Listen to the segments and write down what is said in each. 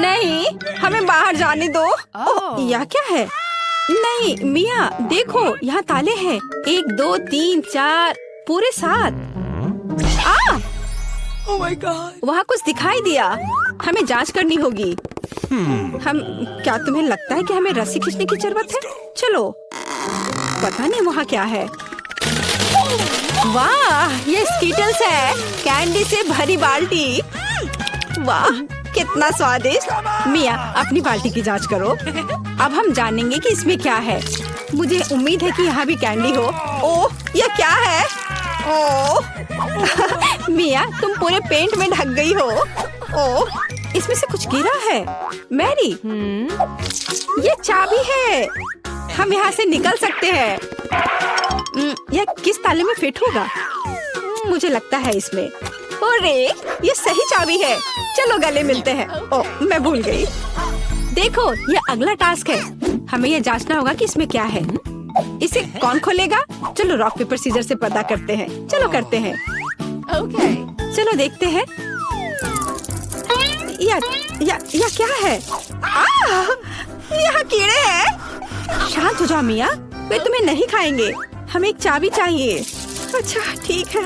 नहीं, हमें बाहर जाने दो। ओह, यह क्या है? नहीं मिया, देखो यहाँ ताले हैं। 1 2 3 4 पूरे 7। Oh my God! वहाँ कुछ दिखाई दिया। हमें जांच करनी होगी। हम क्या तुम्हें लगता है कि हमें रस्सी खींचने की जरूरत है? चलो, पता नहीं वहाँ क्या है। वाह, ये स्कीटल्स है, कैंडी से भरी बाल्टी। वाह, कितना स्वादिष्ट। मिया, अपनी बाल्टी की जांच करो। अब हम जानेंगे कि इसमें क्या है। मुझे उम्मीद है कि यहाँ भी कैंडी हो। ओह, यह क्या है? ओह मिया, तुम पूरे पेंट में ढक गई हो। ओह, इसमें से कुछ गिरा है। मैरी, ये चाबी है। हम यहाँ से निकल सकते हैं। यह किस ताले में फिट होगा? मुझे लगता है इसमें। अरे, ये सही चाबी है। चलो गले मिलते हैं। ओह, मैं भूल गई। देखो, ये अगला टास्क है। हमें यह जांचना होगा कि इसमें क्या है। इसे कौन खोलेगा? चलो रॉक पेपर सीजर से पता करते हैं। चलो करते हैं। Okay. चलो देखते हैं। या क्या है? यहाँ कीड़े हैं। शांत हो जाओ मिया, वे तुम्हें नहीं खाएंगे। हमें एक चाबी चाहिए। अच्छा ठीक है।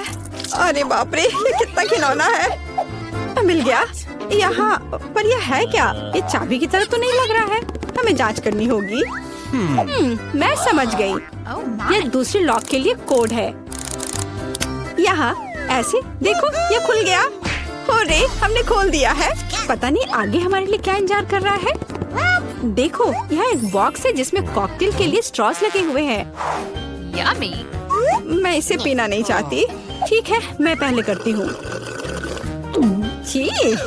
अरे बाप रे, ये कितना खिलौना है। मिल गया। यहाँ पर यह है क्या? ये चाबी की तरह तो नहीं लग रहा है। हमें जांच करनी होगी। मैं समझ गई। ये दूसरे लॉक के लिए कोड है। यहाँ ऐसे देखो, ये खुल गया। अरे, हमने खोल दिया है। पता नहीं आगे हमारे लिए क्या इंतजार कर रहा है। देखो, यहाँ एक बॉक्स है जिसमें कॉकटेल के लिए स्ट्रॉस लगे हुए हैं। Yummy. मैं इसे पीना नहीं चाहती। ठीक है, मैं पहले करती हूँ। छी,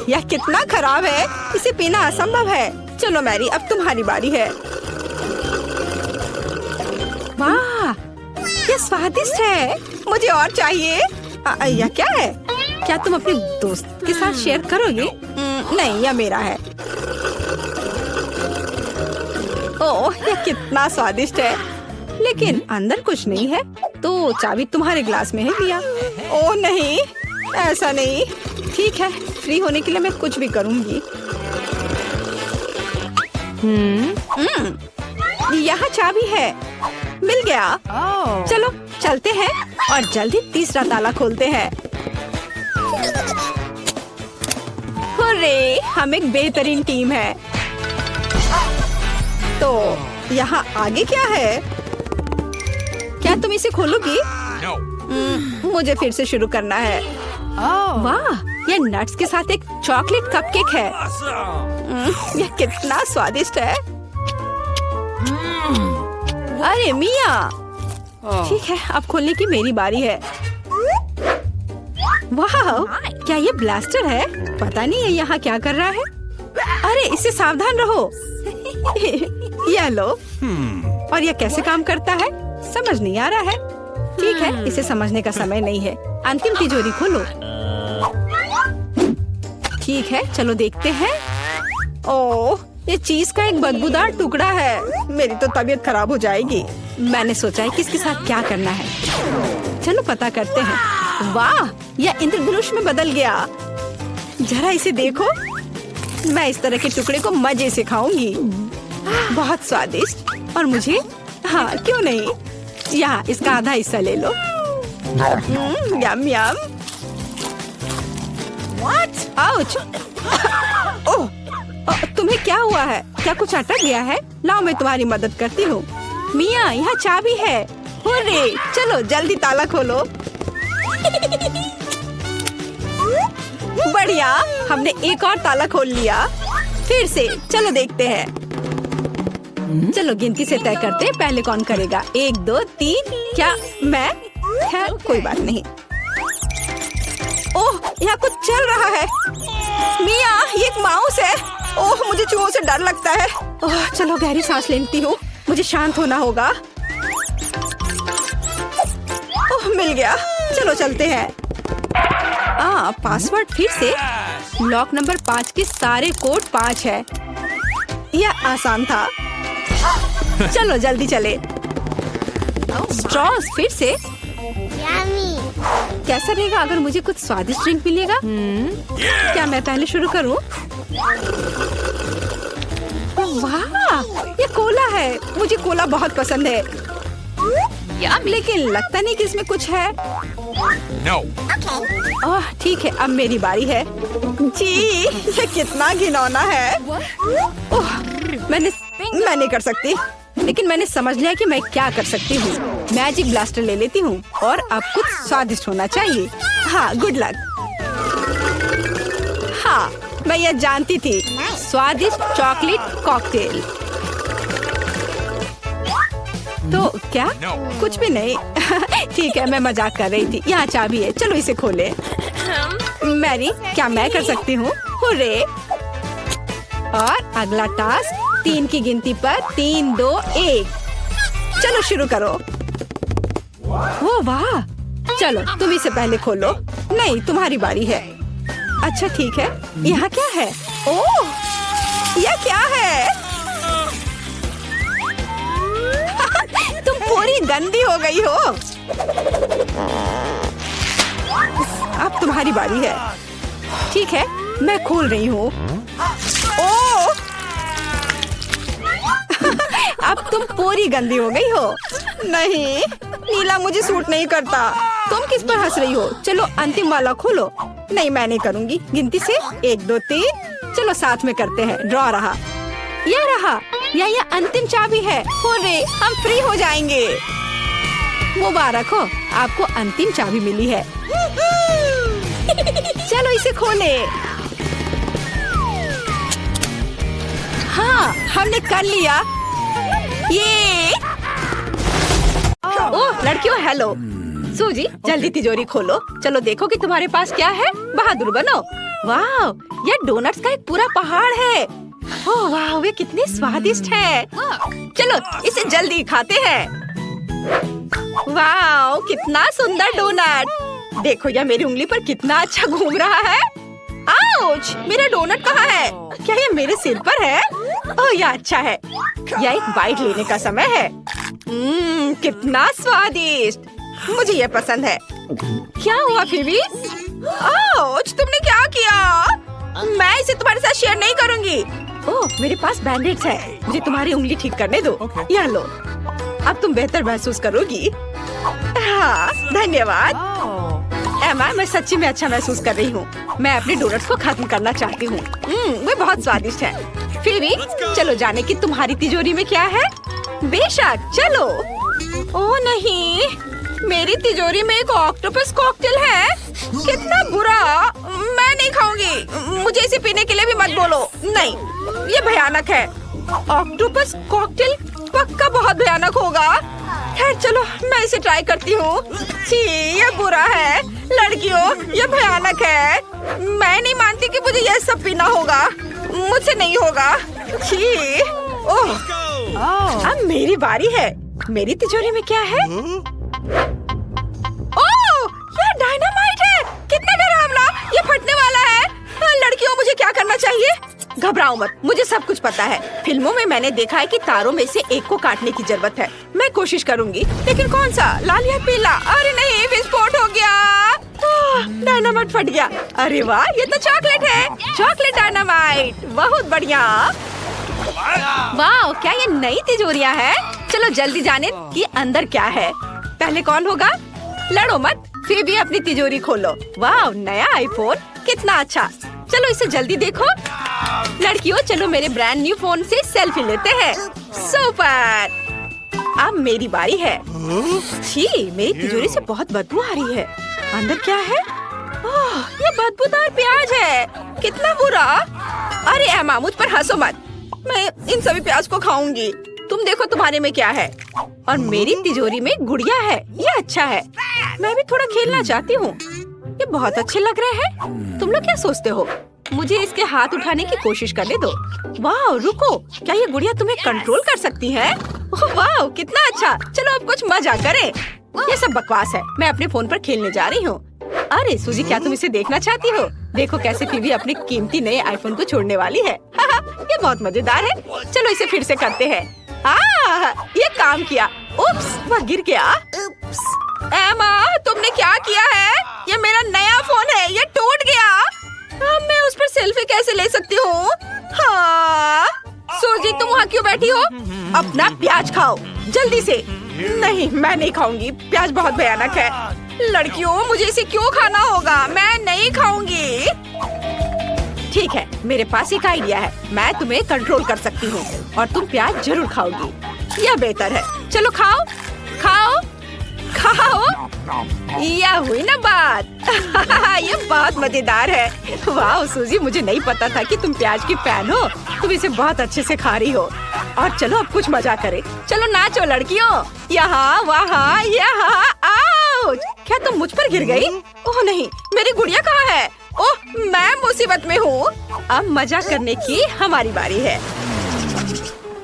यह कितना खराब है। इसे पीना असंभव है। चलो मैरी, अब तुम्हारी बारी है। वाह, ये स्वादिष्ट है। मुझे और चाहिए। यह क्या है? क्या तुम अपने दोस्त के साथ शेयर करोगे? नहीं, यह मेरा है। ओह, यह कितना स्वादिष्ट है। लेकिन अंदर कुछ नहीं है। तो चाबी तुम्हारे ग्लास में है मिया। ओह नहीं, ऐसा नहीं। ठीक है, फ्री होने के लिए मैं कुछ भी करूंगी। यहाँ चाबी है। मिल गया। चलो चलते हैं और जल्दी तीसरा ताला खोलते हैं। हुर्रे, हम एक बेहतरीन टीम है। तो यहाँ आगे क्या है? क्या तुम इसे खोलोगी? मुझे फिर से शुरू करना है। वाह, ये नट्स के साथ एक चॉकलेट कपकेक है। यह कितना स्वादिष्ट है। अरे मिया, ठीक है, अब खोलने की मेरी बारी है। वाह, क्या ये ब्लास्टर है? पता नहीं ये यहाँ क्या कर रहा है। अरे, इससे सावधान रहो। यह लो। और यह कैसे काम करता है समझ नहीं आ रहा है। ठीक है, इसे समझने का समय नहीं है। अंतिम तिजोरी खोलो। ठीक है, चलो देखते हैं। ओह, ये चीज का एक बदबूदार टुकड़ा है। मेरी तो तबीयत खराब हो जाएगी। मैंने सोचा है किसके साथ क्या करना है। चलो पता करते हैं। वाह, यह इंद्रधनुष में बदल गया। जरा इसे देखो। मैं इस तरह के टुकड़े को मजे से खाऊंगी। बहुत स्वादिष्ट। और मुझे, हाँ क्यों नहीं, यहाँ इसका आधा हिस्सा ले लो। यम यम। आउच। ओह, तुम्हें क्या हुआ है? क्या कुछ अटक गया है? लाओ, मैं तुम्हारी मदद करती हूँ। मिया, यहाँ चाबी है। हुर्रे, चलो जल्दी ताला खोलो। बढ़िया, हमने एक और ताला खोल लिया। फिर से चलो देखते हैं। चलो गिनती से तय करते हैं, पहले कौन करेगा। 1 2 3। क्या मैं? खैर कोई बात नहीं। ओह, यहाँ कुछ चल रहा है। मिया, ये एक माउस है। ओह, मुझे चूहों से डर लगता है। ओह, चलो गहरी सांस लेती हूँ। मुझे शांत होना होगा। ओह, मिल गया। चलो चलते हैं। पासवर्ड फिर से। लॉक नंबर 5 के सारे कोड 5 है। यह आसान था। चलो जल्दी चले। स्ट्रॉस फिर से। कैसा रहेगा अगर मुझे कुछ स्वादिष्ट ड्रिंक मिलेगा? क्या मैं पहले शुरू करूं? है? मुझे कोला बहुत पसंद है, Yummy. लेकिन लगता नहीं कि इसमें कुछ है। No. ओह ठीक है, अब मेरी बारी है। जी, ये कितना घिनौना है। ओह, मैं नहीं कर सकती, लेकिन मैंने समझ लिया कि मैं क्या कर सकती हूँ। मैजिक ब्लास्टर ले लेती हूँ और अब कुछ स्वादिष्ट होना चाहिए। हाँ, गुड लक। हाँ, मैं यह जानती थी। स्वादिष्ट चॉकलेट कॉकटेल। तो क्या? No. कुछ भी नहीं। ठीक है, मैं मजाक कर रही थी। यहाँ चाबी है, चलो इसे खोले। मैरी, क्या मैं कर सकती हूँ? हुर्रे! और अगला टास्क 3 की गिनती पर 3, 2, 1। चलो शुरू करो। ओ वाह! चलो तुम इसे पहले खोलो। नहीं, तुम्हारी बारी है। अच्छा ठीक है। यहाँ क्या है? ओह, यह क्या है? तुम पूरी गंदी हो गई हो। अब तुम्हारी बारी है। ठीक है, मैं खोल रही हूँ। ओह! अब तुम पूरी गंदी हो गई हो। नहीं, नीला मुझे सूट नहीं करता। तुम किस पर हंस रही हो? चलो अंतिम वाला खोलो। नहीं, मैं नहीं करूँगी। गिनती से 1, 2, 3। चलो साथ में करते हैं। ड्रॉ रहा। यह रहा। यह अंतिम चाबी है। हुर्रे, हम फ्री हो जाएंगे। मुबारक हो, आपको अंतिम चाबी मिली है। चलो इसे खोले। हाँ, हमने कर लिया। ये ओह लड़कियों, हेलो। सूजी, जल्दी तिजोरी खोलो। चलो देखो कि तुम्हारे पास क्या है। बहादुर बनो। वाह, यह डोनट्स का एक पूरा पहाड़ है। ओह वाह, वे कितने स्वादिष्ट हैं। चलो इसे जल्दी खाते हैं। वाह, कितना सुंदर डोनट। देखो यह मेरी उंगली पर कितना अच्छा घूम रहा है। आउच! मेरा डोनट कहाँ है? क्या ये मेरे सिर पर है? ओह, यह अच्छा है। यह एक बाइट लेने का समय है। कितना स्वादिष्ट। मुझे यह पसंद है। क्या हुआ फिबी? आउच! तुमने क्या किया? मैं इसे तुम्हारे साथ शेयर नहीं करूँगी। ओह, मेरे पास बैंडेड्स है। मुझे तुम्हारी उंगली ठीक करने दो। यह लो। अब तुम बेहतर महसूस करोगी। हाँ, धन्यवाद। एमा, मैं सच्ची में अच्छा महसूस कर रही हूँ। मैं अपने डोनट्स को खत्म करना चाहती हूँ। वे बहुत स्वादिष्ट हैं। फिबी, चलो जाने की तुम्हारी तिजोरी में क्या है? बेशक, चलो। ओह नहीं, मेरी तिजोरी में एक ऑक्टोपस कॉकटेल है। कितना बुरा। मैं नहीं खाऊंगी। मुझे इसे पीने के लिए भी मत बोलो। नहीं, ये भयानक है। ऑक्टोपस कॉकटेल पक्का बहुत भयानक होगा। खैर चलो, मैं इसे ट्राई करती हूँ। छी, ये बुरा है। लड़कियों, ये भयानक है। मैं नहीं मानती कि मुझे यह सब पीना होगा। मुझसे नहीं होगा। छी, ओह, अब मेरी बारी है। मेरी तिजोरी में क्या है? ओह, ये डायनामाइट है। कितना डरावना। ये फटने वाला है। लड़कियों, मुझे क्या करना चाहिए? घबराओ मत, मुझे सब कुछ पता है। फिल्मों में मैंने देखा है कि तारों में से एक को काटने की जरूरत है। मैं कोशिश करूंगी, लेकिन कौन सा, लाल या पीला? अरे नहीं, विस्फोट हो गया। डायनामाइट फट गया। अरे वाह, ये तो चॉकलेट है। चॉकलेट डायनामाइट, बहुत बढ़िया। वाह, क्या ये नई तिजोरियां है? चलो जल्दी जाने कि अंदर क्या है। पहले कौन होगा? लड़ो मत। फिर भी अपनी तिजोरी खोलो। वाह, नया आईफोन, कितना अच्छा। चलो इसे जल्दी देखो। लड़कियों, चलो मेरे ब्रांड न्यू फोन से सेल्फी लेते हैं। सुपर। अब मेरी बारी है। छी, मेरी तिजोरी से बहुत बदबू आ रही है। अंदर क्या है? ओह, ये बदबूदार प्याज है। कितना बुरा। अरे एमा, मुझ पर हंसो मत। मैं इन सभी प्याज को खाऊंगी। तुम देखो तुम्हारे में क्या है। और मेरी तिजोरी में गुड़िया है। ये अच्छा है। मैं भी थोड़ा खेलना चाहती हूँ। ये बहुत अच्छे लग रहे हैं। तुम लोग क्या सोचते हो? मुझे इसके हाथ उठाने की कोशिश करने दो। वाह, रुको, क्या ये गुड़िया तुम्हें कंट्रोल कर सकती है? वाह, कितना अच्छा। चलो अब कुछ मजा करें। ये सब बकवास है। मैं अपने फोन पर खेलने जा रही हूँ। अरे सूजी, क्या तुम इसे देखना चाहती हो? देखो कैसे फिबी अपने कीमती नए आईफोन को छोड़ने वाली है। ये बहुत मजेदार है। चलो इसे फिर से करते हैं। ये काम किया। उप्स, वह गिर गया। एमा, तुमने क्या किया है? ये मेरा नया फोन है, ये टूट गया। अब मैं उस पर सेल्फी कैसे ले सकती हूँ? हाँ, सूजी, तुम वहाँ क्यों बैठी हो? अपना प्याज खाओ जल्दी से। नहीं, मैं नहीं खाऊंगी, प्याज बहुत भयानक है। लड़कियों, मुझे इसे क्यों खाना होगा? मैं नहीं खाऊंगी। ठीक है, मेरे पास एक आइडिया है। मैं तुम्हें कंट्रोल कर सकती हूँ और तुम प्याज जरूर खाओगी। यह बेहतर है। चलो खाओ खाओ खाओ। यह हुई ना बात। ये बहुत मजेदार है। वाह सूजी, मुझे नहीं पता था कि तुम प्याज की फैन हो। तुम इसे बहुत अच्छे से खा रही हो। और चलो अब कुछ मजा करें। चलो नाचो लड़कियों, यहाँ वहाँ यहाँ। आउच! क्या तुम मुझ पर गिर गई? ओह नहीं, मेरी गुड़िया कहाँ है? ओह, मैं मुसीबत में हूँ। अब मजा करने की हमारी बारी है।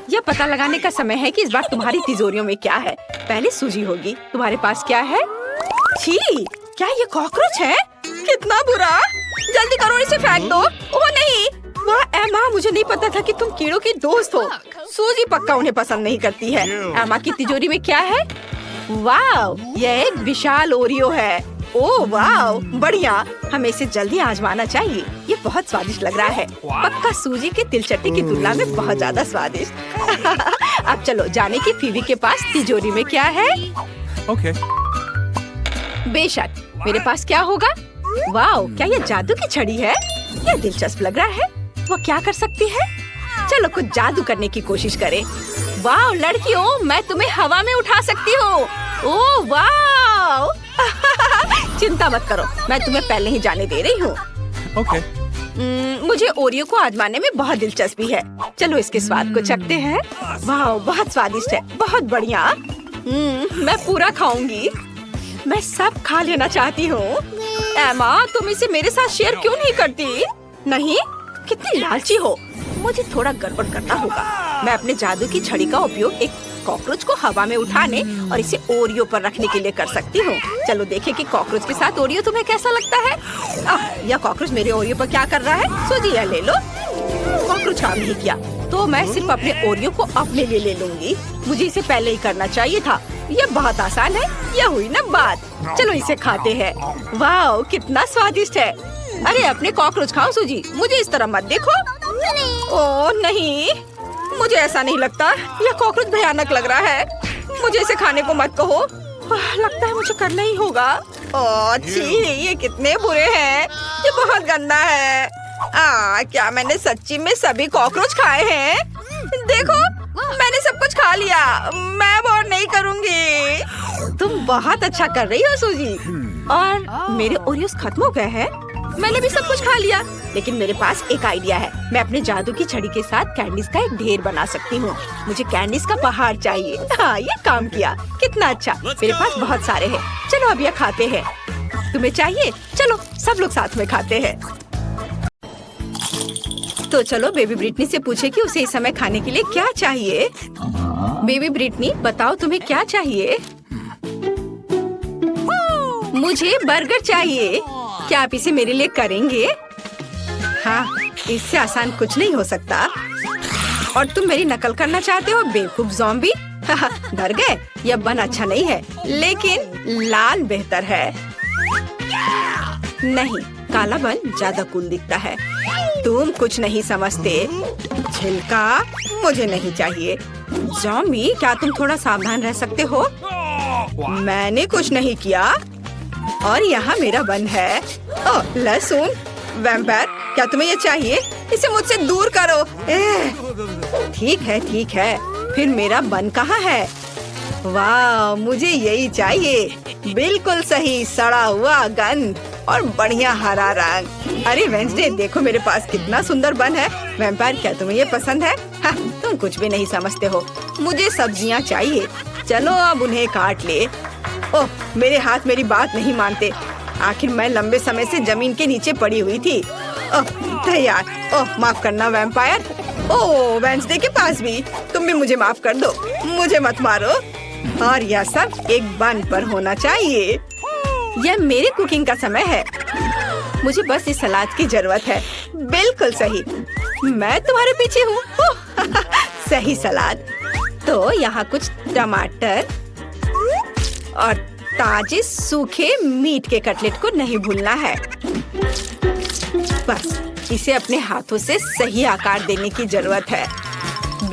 यह पता लगाने का समय है कि इस बार तुम्हारी तिजोरियों में क्या है। पहले सूजी होगी। तुम्हारे पास क्या है? छी, क्या ये कॉकरोच है? कितना बुरा! जल्दी करो, इसे फेंक दो। ओह नहीं! वाह एमा, मुझे नहीं पता था कि तुम कीड़ों की दोस्त हो। सूजी पक्का उन्हें पसंद नहीं करती है। एमा की तिजोरी में क्या है? वाह, यह एक विशाल ओरियो है। ओह वाह, बढ़िया। हमें इसे जल्दी आजमाना चाहिए। ये बहुत स्वादिष्ट लग रहा है। पक्का सूजी के तिलचट्टी की तुलना में बहुत ज्यादा स्वादिष्ट। अब चलो जाने की फीवी के पास तिजोरी में क्या है। Okay. बेशक, मेरे पास क्या होगा? वाह, क्या ये जादू की छड़ी है? यह दिलचस्प लग रहा है। वो क्या कर सकती है? चलो कुछ जादू करने की कोशिश करें। वाह लड़कियों, मैं तुम्हें हवा में उठा सकती हूँ। ओह वाह! चिंता मत करो, मैं तुम्हें पहले ही जाने दे रही हूँ। Okay. मुझे ओरियो को आजमाने में बहुत दिलचस्पी है। चलो इसके स्वाद को चखते हैं। वाह, बहुत स्वादिष्ट है, बहुत बढ़िया। मैं पूरा खाऊंगी। मैं सब खा लेना चाहती हूँ। एमा, तुम इसे मेरे साथ शेयर क्यों नहीं करती? नहीं, कितनी लालची हो। मुझे थोड़ा गड़बड़ करना होगा। मैं अपने जादू की छड़ी का उपयोग एक कॉकरोच को हवा में उठाने और इसे ओरियो पर रखने के लिए कर सकती हूँ। चलो देखें कि कॉकरोच के साथ ओरियो तुम्हें कैसा लगता है। यह कॉकरोच मेरे ओरियो पर क्या कर रहा है? सूजी, यह ले लो। कॉकरोच काम नहीं किया तो मैं सिर्फ अपने ओरियो को अपने लिए ले लूंगी। मुझे इसे पहले ही करना चाहिए था। यह बहुत आसान है। यह हुई ना बात। चलो इसे खाते हैं। वाह, कितना स्वादिष्ट है। अरे अपने कॉकरोच खाओ सूजी, मुझे इस तरह मत देखो। ओह नहीं, मुझे ऐसा नहीं लगता। यह कॉकरोच भयानक लग रहा है। मुझे इसे खाने को मत कहो। लगता है मुझे करना ही होगा। ओह छी, ये कितने बुरे हैं। ये बहुत गंदा है। क्या मैंने सच्ची में सभी कॉकरोच खाए हैं? देखो, मैंने सब कुछ खा लिया। मैं और नहीं करूँगी। तुम बहुत अच्छा कर रही हो सूजी। और मेरे ओरियोस खत्म हो गए हैं। मैंने भी सब कुछ खा लिया। लेकिन मेरे पास एक आइडिया है। मैं अपने जादू की छड़ी के साथ कैंडीज का एक ढेर बना सकती हूँ। मुझे कैंडीज का पहाड़ चाहिए। हाँ, ये काम किया। कितना अच्छा, मेरे पास बहुत सारे हैं। चलो अब यह खाते हैं। तुम्हें चाहिए? चलो सब लोग साथ में खाते हैं। तो चलो बेबी ब्रिटनी से पूछे कि उसे इस समय खाने के लिए क्या चाहिए। बेबी ब्रिटनी, बताओ तुम्हें क्या चाहिए? मुझे बर्गर चाहिए। क्या आप इसे मेरे लिए करेंगे? हाँ, इससे आसान कुछ नहीं हो सकता। और तुम मेरी नकल करना चाहते हो बेवकूफ ज़ॉम्बी? डर गए? यह बन अच्छा नहीं है, लेकिन लाल बेहतर है। नहीं, काला बन ज्यादा कूल दिखता है। तुम कुछ नहीं समझते। छिलका मुझे नहीं चाहिए। ज़ॉम्बी, क्या तुम थोड़ा सावधान रह सकते हो? मैंने कुछ नहीं किया। और यहाँ मेरा बन है। ओह लहसुन। वैम्पायर, क्या तुम्हें ये चाहिए? इसे मुझसे दूर करो। ठीक है। फिर मेरा बन कहाँ है? वाह, मुझे यही चाहिए। बिल्कुल सही, सड़ा हुआ गंध और बढ़िया हरा रंग। अरे वेंसडे, देखो मेरे पास कितना सुंदर बन है। वैम्पायर, क्या तुम्हें ये पसंद है? हाँ, तुम कुछ भी नहीं समझते हो। मुझे सब्जियाँ चाहिए। चलो अब उन्हें काट ले। ओह, मेरे हाथ मेरी बात नहीं मानते। आखिर मैं लंबे समय से जमीन के नीचे पड़ी हुई थी। ओह तैयार। ओह माफ करना वैम्पायर। ओह वेंसडे के पास भी। तुम भी मुझे माफ कर दो। मुझे मत मारो। और यह सब एक बन पर होना चाहिए। यह मेरी कुकिंग का समय है। मुझे बस इस सलाद की जरूरत है। बिल्कुल सही, मैं तुम्हारे पीछे हूँ। सही सलाद। तो यहाँ कुछ टमाटर और ताजे सूखे मीट के कटलेट को नहीं भूलना है। बस इसे अपने हाथों से सही आकार देने की जरूरत है।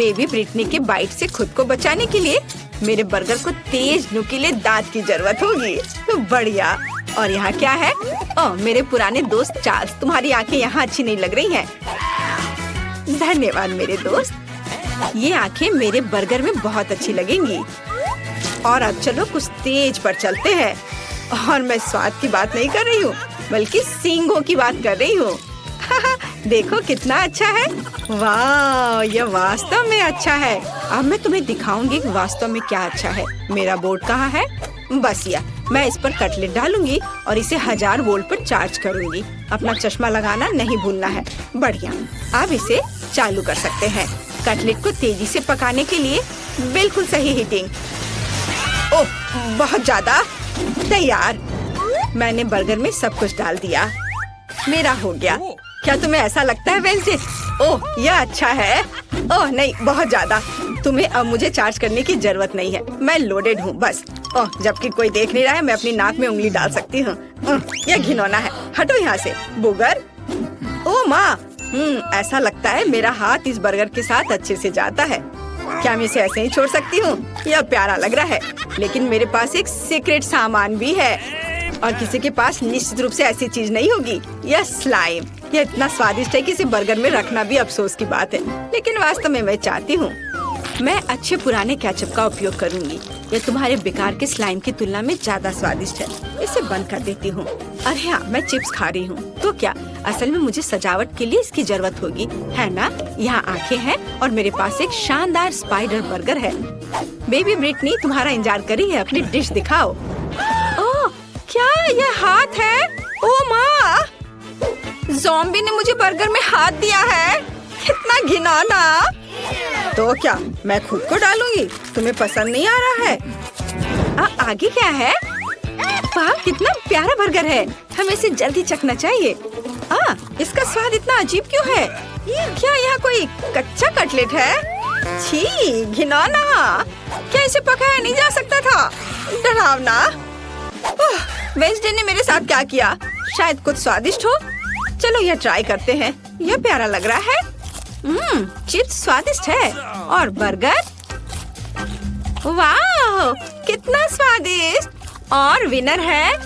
बेबी ब्रिटनी के बाइट से खुद को बचाने के लिए मेरे बर्गर को तेज नुकीले दांत की जरूरत होगी। तो बढ़िया। और यहाँ क्या है? ओह, मेरे पुराने दोस्त चार्ल्स, तुम्हारी आंखें यहाँ अच्छी नहीं लग रही हैं। धन्यवाद मेरे दोस्त, ये आंखें मेरे बर्गर में बहुत अच्छी लगेंगी। और अब चलो कुछ तेज पर चलते हैं। और मैं स्वाद की बात नहीं कर रही हूँ, बल्कि सींगों की बात कर रही हूँ। देखो कितना अच्छा है। वाह, यह वास्तव में अच्छा है। अब मैं तुम्हें दिखाऊंगी कि वास्तव में क्या अच्छा है। मेरा बोर्ड कहाँ है? बस यह, मैं इस पर कटलेट डालूंगी और इसे 1000 वोल्ट पर चार्ज करूंगी। अपना चश्मा लगाना नहीं भूलना है। बढ़िया, अब इसे चालू कर सकते हैं। कटलेट को तेजी से पकाने के लिए बिल्कुल सही हीटिंग। ओह, बहुत ज्यादा। तैयार। मैंने बर्गर में सब कुछ डाल दिया। मेरा हो गया। क्या तुम्हें ऐसा लगता है वेंसडे? ओह, यह अच्छा है। ओह नहीं, बहुत ज्यादा। तुम्हें अब मुझे चार्ज करने की जरूरत नहीं है, मैं लोडेड हूँ बस। ओह, जबकि कोई देख नहीं रहा है, मैं अपनी नाक में उंगली डाल सकती हूँ। यह घिनौना है, हटो यहाँ से बुगर। ओह माँ, ऐसा लगता है मेरा हाथ इस बर्गर के साथ अच्छे से जाता है। क्या मैं इसे ऐसे ही छोड़ सकती हूँ? यह प्यारा लग रहा है, लेकिन मेरे पास एक सीक्रेट सामान भी है और किसी के पास निश्चित रूप से ऐसी चीज नहीं होगी। यह स्लाइम। यह इतना स्वादिष्ट है कि इसे बर्गर में रखना भी अफसोस की बात है, लेकिन वास्तव में मैं चाहती हूँ। मैं अच्छे पुराने केचप का उपयोग करूंगी। यह तुम्हारे बेकार के स्लाइम की तुलना में ज्यादा स्वादिष्ट है। इसे बंद कर देती हूँ। अरे हाँ, मैं चिप्स खा रही हूँ तो क्या? असल में मुझे सजावट के लिए इसकी जरूरत होगी, है ना? यहाँ आंखें हैं और मेरे पास एक शानदार स्पाइडर बर्गर है। बेबी ब्रिटनी तुम्हारा इंतजार कर रही है, अपनी डिश दिखाओ। ओह, क्या यह हाथ है? ओह माँ, ज़ॉम्बी ने मुझे बर्गर में हाथ दिया है। कितना घिनौना। तो क्या मैं खुद को डालूंगी? तुम्हें पसंद नहीं आ रहा है? आगे क्या है? वाह, कितना प्यारा बर्गर है। हमें इसे जल्दी चखना चाहिए। इसका स्वाद इतना अजीब क्यों है? क्या यहाँ कोई कच्चा कटलेट है? छी, घिनौना। क्या इसे पकाया नहीं जा सकता था? डरावना। वेंसडे ने मेरे साथ क्या किया? शायद कुछ स्वादिष्ट हो। चलो यह ट्राई करते हैं। यह प्यारा लग रहा है। चिप्स स्वादिष्ट है और बर्गर, वाह कितना स्वादिष्ट। और विनर है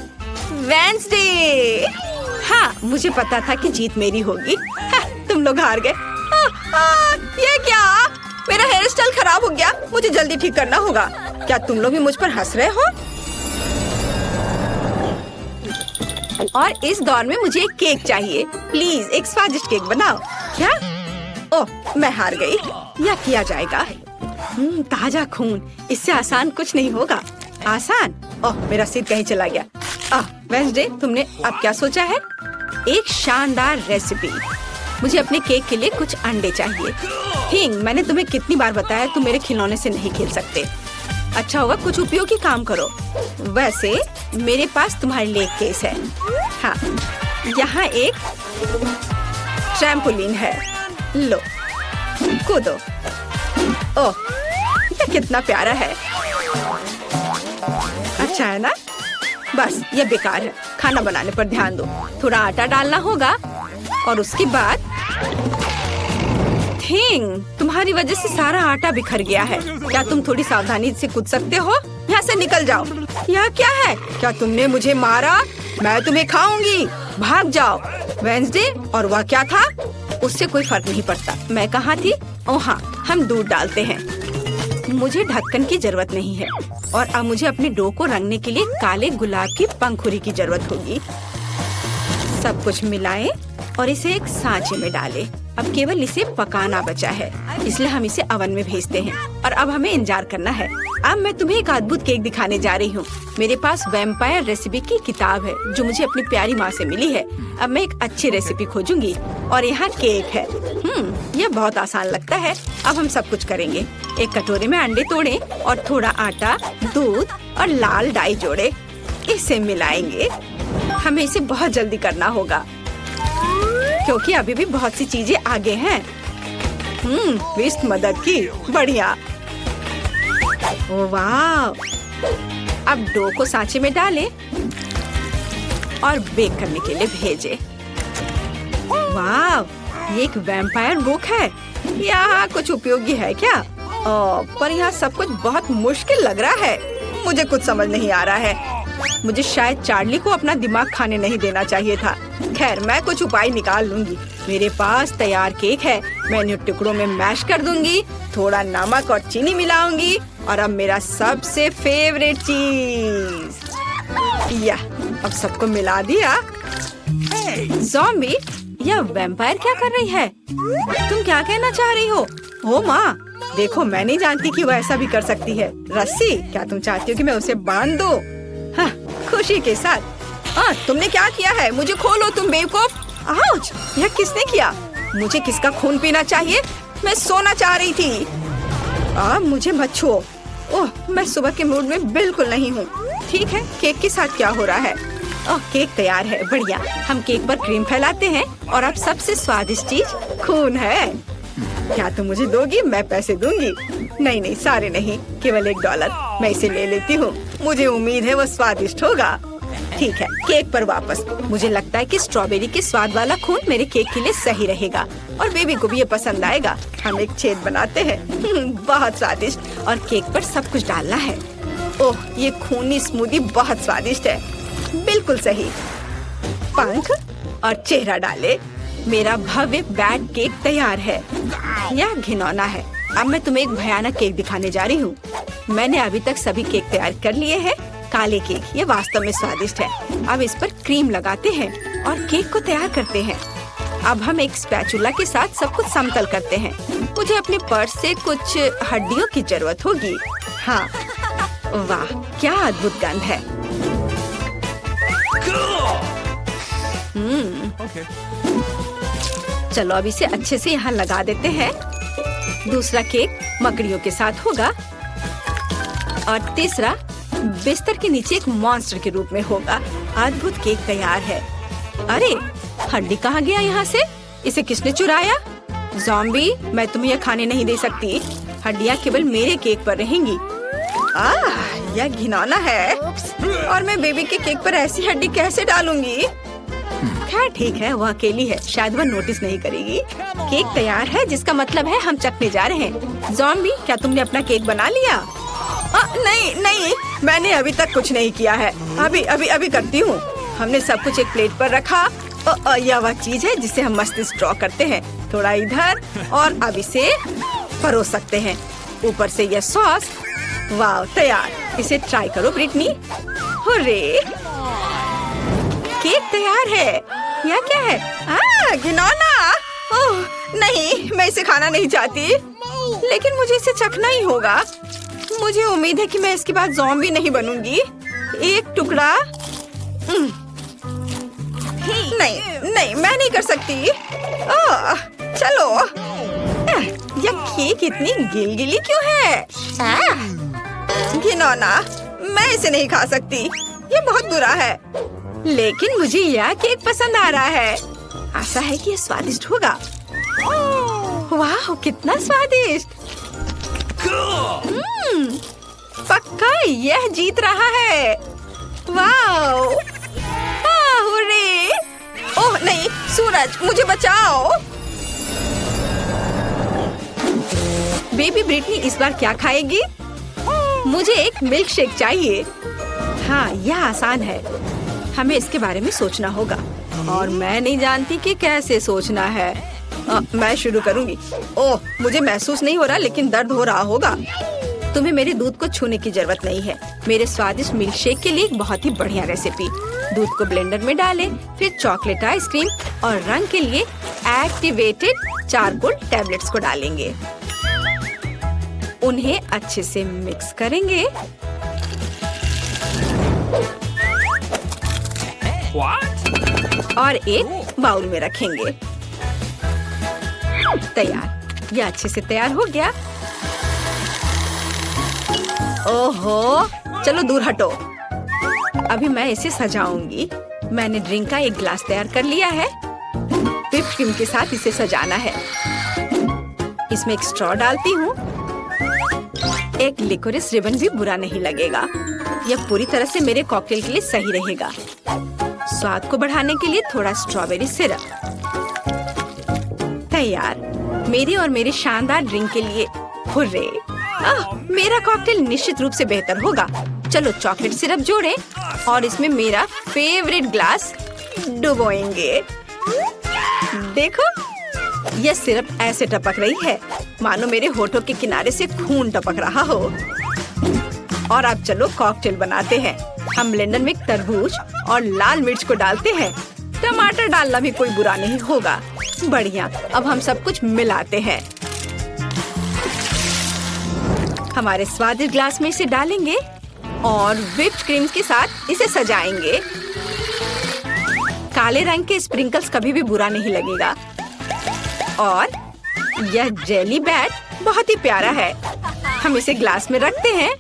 वेंसडे। हाँ, मुझे पता था कि जीत मेरी होगी। तुम लोग हार गए। ये क्या? मेरा हेयर स्टाइल खराब हो गया। मुझे जल्दी ठीक करना होगा। क्या तुम लोग भी मुझ पर हंस रहे हो? और इस दौर में मुझे एक केक चाहिए। प्लीज एक स्वादिष्ट केक बनाओ। क्या? ओह, मैं हार गई। यह किया जाएगा। ताजा खून, इससे आसान कुछ नहीं होगा। आसान? ओह, मेरा सिर कहीं चला गया। वेंसडे, तुमने अब क्या सोचा है? एक शानदार रेसिपी। मुझे अपने केक के लिए कुछ अंडे चाहिए। थिंग, मैंने तुम्हें कितनी बार बताया तुम मेरे खिलौने से नहीं खेल सकते। अच्छा होगा कुछ उपयोगी काम करो। वैसे मेरे पास तुम्हारे लिए एक केस है। हाँ, यहाँ एक ट्रैम्पोलिन है। लो, कूदो। ओह, ये कितना प्यारा है। अच्छा है ना? बस ये बेकार है। खाना बनाने पर ध्यान दो। थोड़ा आटा डालना होगा और उसके बाद थिंग, तुम्हारी वजह से सारा आटा बिखर गया है। क्या तुम थोड़ी सावधानी से कूद सकते हो? यहाँ से निकल जाओ। यह क्या है? क्या तुमने मुझे मारा? मैं तुम्हें खाऊंगी। भाग जाओ। वेंसडे, और वह क्या था? उससे कोई फर्क नहीं पड़ता। मैं कहाँ थी? ओह हाँ, हम दूध डालते हैं। मुझे ढक्कन की जरूरत नहीं है और अब मुझे अपने डो को रंगने के लिए काले गुलाब की पंखुड़ी की जरूरत होगी। सब कुछ मिलाएं और इसे एक सांचे में डालें। अब केवल इसे पकाना बचा है, इसलिए हम इसे ओवन में भेजते हैं और अब हमें इंतजार करना है। अब मैं तुम्हें एक अद्भुत केक दिखाने जा रही हूँ। मेरे पास वैम्पायर रेसिपी की किताब है जो मुझे अपनी प्यारी माँ से मिली है। अब मैं एक अच्छी रेसिपी खोजूंगी और यहाँ केक है। यह बहुत आसान लगता है। अब हम सब कुछ करेंगे। एक कटोरे में अंडे तोड़ें और थोड़ा आटा, दूध और लाल डाई जोड़े। इसे मिलाएंगे। हमें इसे बहुत जल्दी करना होगा क्योंकि अभी भी बहुत सी चीजें आगे हैं। विस्ट मदद की। बढ़िया। ओह वाह। अब डो को सांचे में डालें और बेक करने के लिए भेजें। वाह, ये एक वैम्पायर बुक है। यहाँ कुछ उपयोगी है क्या? पर यहाँ सब कुछ बहुत मुश्किल लग रहा है। मुझे कुछ समझ नहीं आ रहा है। मुझे शायद चार्ली को अपना दिमाग खाने नहीं देना चाहिए था। खैर, मैं कुछ उपाय निकाल लूंगी। मेरे पास तैयार केक है। मैं इन्हें टुकड़ों में मैश कर दूंगी, थोड़ा नमक और चीनी मिलाऊंगी और अब मेरा सबसे फेवरेट चीज, या अब सबको मिला दिया। ज़ॉम्बी, यह वैम्पायर क्या कर रही है? तुम क्या कहना चाह रही हो? ओ माँ, देखो, मैं नहीं जानती कि वो ऐसा भी कर सकती है। रस्सी, क्या तुम चाहती हो कि मैं उसे बांध दूं? हाँ, खुशी के साथ। हाँ, तुमने क्या किया है? मुझे खोलो तुम बेवकूफ। आउच! यह किसने किया? मुझे किसका खून पीना चाहिए? मैं सोना चाह रही थी। मुझे मत छुओ। ओह, मैं सुबह के मूड में बिल्कुल नहीं हूँ। ठीक है, केक के साथ क्या हो रहा है? ओह, केक तैयार है। बढ़िया। हम केक पर क्रीम फैलाते हैं और अब सबसे स्वादिष्ट चीज खून है। क्या तुम मुझे दोगी? मैं पैसे दूंगी। नहीं नहीं, सारे नहीं, केवल $1। मैं इसे ले लेती हूँ। मुझे उम्मीद है वो स्वादिष्ट होगा। ठीक है, केक पर वापस। मुझे लगता है कि स्ट्रॉबेरी के स्वाद वाला खून मेरे केक के लिए सही रहेगा और बेबी को भी ये पसंद आएगा। हम एक छेद बनाते हैं। बहुत स्वादिष्ट। और केक पर सब कुछ डालना है। ओह, ये खूनी स्मूदी बहुत स्वादिष्ट है। बिल्कुल सही। पंख और चेहरा डाले। मेरा भव्य बैड केक तैयार है। यह घिनौना है। अब मैं तुम्हें एक भयानक केक दिखाने जा रही हूँ। मैंने अभी तक सभी केक तैयार कर लिए हैं। काले केक, ये वास्तव में स्वादिष्ट है। अब इस पर क्रीम लगाते हैं और केक को तैयार करते हैं। अब हम एक स्पैचुला के साथ सब कुछ समतल करते हैं। मुझे अपने पर्स से कुछ हड्डियों की जरूरत होगी। हाँ, वाह, क्या अद्भुत गंध है। चलो अब इसे अच्छे से यहाँ लगा देते हैं। दूसरा केक मकड़ियों के साथ होगा और तीसरा बिस्तर के नीचे एक मॉन्स्टर के रूप में होगा। अद्भुत केक तैयार है। अरे, हड्डी कहाँ गया यहाँ से? इसे किसने चुराया? ज़ॉम्बी, मैं तुम्हें यह खाने नहीं दे सकती। हड्डियाँ केवल मेरे केक पर रहेंगी। यह घिनौना है। और मैं बेबी के केक पर ऐसी हड्डी कैसे डालूंगी? खैर ठीक है, वो अकेली है, शायद वह नोटिस नहीं करेगी। केक तैयार है, जिसका मतलब है हम चखने जा रहे हैं। ज़ॉम्बी, क्या तुमने अपना केक बना लिया? नहीं नहीं, मैंने अभी तक कुछ नहीं किया है। अभी करती हूँ। हमने सब कुछ एक प्लेट पर रखा। यह वह चीज है जिसे हम मस्तिष्क ड्रॉ करते हैं। थोड़ा इधर और अब इसे परोस सकते हैं। ऊपर से यह सॉस। वाह, तैयार। इसे ट्राई करो ब्रिटनी। हुर्रे, केक तैयार है। यह क्या है? घिनौना। ओह नहीं, मैं इसे खाना नहीं चाहती, लेकिन मुझे इसे चखना ही होगा। मुझे उम्मीद है कि मैं इसके बाद ज़ॉम्बी नहीं बनूंगी। एक टुकड़ा। नहीं, मैं नहीं कर सकती। चलो। यह केक इतनी गिलगिली क्यों है? घिनौना, मैं इसे नहीं खा सकती। ये बहुत बुरा है। लेकिन मुझे यह केक पसंद आ रहा है। आशा है कि ये स्वादिष्ट होगा। वाह, कितना स्वादिष्ट। पक्का यह जीत रहा है। वाह, हुर्रे। ओह नहीं, सूरज, मुझे बचाओ। बेबी ब्रिटनी इस बार क्या खाएगी? मुझे एक मिल्क शेक चाहिए। हाँ, यह आसान है। हमें इसके बारे में सोचना होगा और मैं नहीं जानती कि कैसे सोचना है। मैं शुरू करूंगी। ओह, मुझे महसूस नहीं हो रहा, लेकिन दर्द हो रहा होगा। तुम्हें मेरे दूध को छूने की जरूरत नहीं है। मेरे स्वादिष्ट मिल्क शेक के लिए एक बहुत ही बढ़िया रेसिपी। दूध को ब्लेंडर में डालें, फिर चॉकलेट आइसक्रीम और रंग के लिए एक्टिवेटेड चारकोल टैबलेट्स को डालेंगे। उन्हें अच्छे से मिक्स करेंगे। और एक बाउल में रखेंगे। तैयार। यह अच्छे से तैयार हो गया। ओहो, चलो दूर हटो। अभी मैं इसे सजाऊंगी। मैंने ड्रिंक का एक गिलास तैयार कर लिया है। व्हिप क्रीम के साथ इसे सजाना है। इसमें एक स्ट्रॉ डालती हूँ। एक लिकोरिस रिबन भी बुरा नहीं लगेगा। यह पूरी तरह से मेरे कॉकटेल के लिए सही रहेगा। स्वाद को बढ़ाने के लिए थोड़ा स्ट्रॉबेरी सिरप। तैयार। मेरे और मेरे शानदार ड्रिंक के लिए। हुर्रे! मेरा कॉकटेल निश्चित रूप से बेहतर होगा। चलो चॉकलेट सिरप जोड़ें और इसमें मेरा फेवरेट ग्लास डुबोएंगे। देखो, यह सिरप ऐसे टपक रही है मानो मेरे होठों के किनारे से खून टपक रहा हो। और अब चलो कॉकटेल बनाते हैं। हम ब्लेंडर में तरबूज और लाल मिर्च को डालते हैं। टमाटर डालना भी कोई बुरा नहीं होगा। बढ़िया, अब हम सब कुछ मिलाते हैं। हमारे स्वादिष्ट ग्लास में इसे डालेंगे और व्हिप्ड क्रीम के साथ इसे सजाएंगे। काले रंग के स्प्रिंकल्स कभी भी बुरा नहीं लगेगा। और यह जेली बैट बहुत ही प्यारा है। हम इसे ग्लास में रखते हैं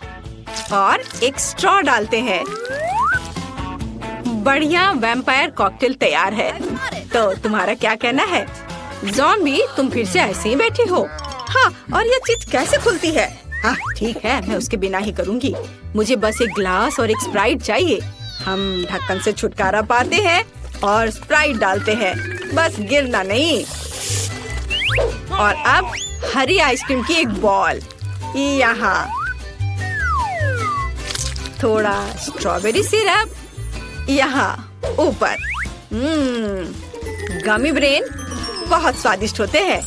और एक स्ट्रॉ डालते हैं। बढ़िया वैम्पायर कॉकटेल तैयार है। तो तुम्हारा क्या कहना है? ज़ॉम्बी, तुम फिर से ऐसे ही बैठी हो? हाँ, और यह चीज कैसे खुलती है? हाँ ठीक है, मैं उसके बिना ही करूँगी। मुझे बस एक ग्लास और एक स्प्राइट चाहिए। हम ढक्कन से छुटकारा पाते हैं और स्प्राइट डालते हैं, बस गिरना नहीं। और अब हरी आइसक्रीम की एक बॉल यहाँ, थोड़ा स्ट्रॉबेरी सिरप यहाँ ऊपर। गमी ब्रेन बहुत स्वादिष्ट होते हैं।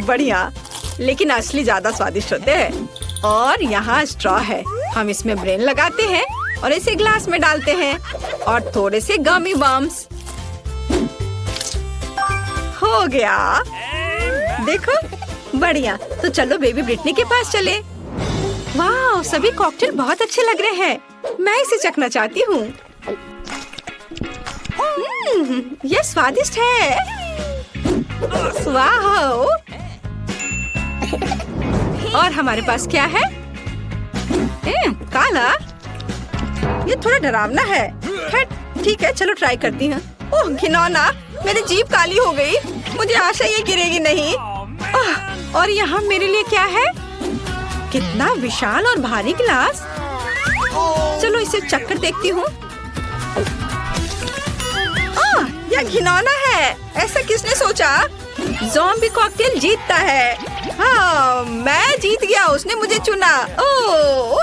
बढ़िया, लेकिन असली ज्यादा स्वादिष्ट होते हैं। और यहाँ स्ट्रॉ है। हम इसमें ब्रेन लगाते हैं और इसे ग्लास में डालते हैं और थोड़े से गमी बम्स। हो गया, देखो, बढ़िया। तो चलो बेबी ब्रिटनी के पास चले। वाह, सभी कॉकटेल बहुत अच्छे लग रहे हैं। मैं इसे चखना चाहती हूँ। यह स्वादिष्ट है। वाह! और हमारे पास क्या है? काला। ये थोड़ा डरावना है। ठीक है, चलो ट्राई करती हूँ। ओह घिनौना, मेरी जीभ काली हो गई। मुझे आशा ये गिरेगी नहीं। और यहाँ मेरे लिए क्या है? कितना विशाल और भारी गिलास। चलो इसे चक्कर देखती हूँ। यह घिनौना है। ऐसा किसने सोचा? ज़ॉम्बी कॉकटेल जीतता है। हाँ, मैं जीत गया, उसने मुझे चुना। ओह